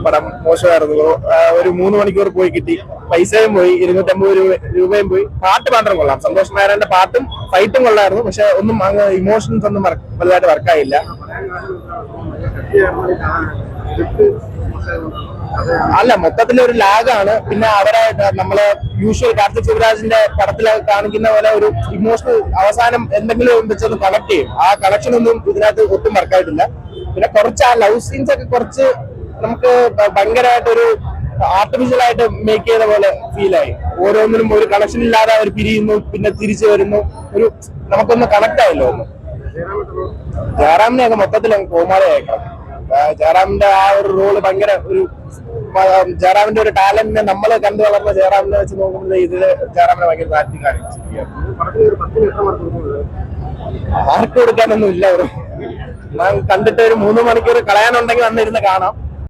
പടം മോശമായിരുന്നു. ഒരു 3 മണിക്കൂർ പോയി കിട്ടി, പൈസയും പോയി, 250 രൂപയും പോയി. പാട്ട് മാത്രം കൊള്ളാം, സന്തോഷ് നാരായണന്റെ പാട്ടും ഫൈറ്റും കൊള്ളായിരുന്നു. പക്ഷെ ഒന്നും അങ്ങ് ഇമോഷൻസ് ഒന്നും വലുതായിട്ട് വർക്കായില്ല. അല്ല, മൊത്തത്തിലൊരു ലാഗാണ്. പിന്നെ അവരെ നമ്മള് യൂഷ്വൽ കാർത്തിക് സുബ്രാജിന്റെ പടത്തിൽ കാണിക്കുന്ന പോലെ ഒരു ഇമോഷണൽ അവസാനം എന്തെങ്കിലും വെച്ചൊന്ന് കണക്ട് ചെയ്യും. ആ കണക്ഷൻ ഒന്നും ഇതിനകത്ത് ഒട്ടും വർക്കായിട്ടില്ല. പിന്നെ കുറച്ച് ആ ലവ് സീൻസ് ഒക്കെ കുറച്ച് നമുക്ക് ഭയങ്കരമായിട്ടൊരു ആർട്ടിഫിഷ്യൽ ആയിട്ട് മേക്ക് ചെയ്ത പോലെ ഫീലായി. ഓരോന്നിനും ഒരു കണക്ഷൻ ഇല്ലാതെ അവർ പിരിയുന്നു, പിന്നെ തിരിച്ചു വരുന്നു. ഒരു നമുക്കൊന്ന് കണക്ട് ആയല്ലോ ഒന്ന്. ജയറാമിനെ ഒക്കെ മൊത്തത്തിൽ കോമാളിയായേക്കാം. ജയറാമിന്റെ ആ ഒരു റോള് ഭയങ്കര ഒരു ജയറാമിന്റെ ഒരു ടാലന്റിനെ നമ്മൾ കണ്ടു വളർന്ന ജയറാമിനെ വെച്ച് നോക്കുമ്പോൾ ഇതില് ജയറാമിനെ ഭയങ്കര താഴ്ത്തി കാണിച്ചിരിക്കുകയാണ്. ആർക്ക് കൊടുക്കാനൊന്നും ഇല്ല. ഞാൻ കണ്ടിട്ട് ഒരു 3 മണിക്കൂർ കളയാനുണ്ടെങ്കിൽ വന്നിരുന്ന് കാണാം.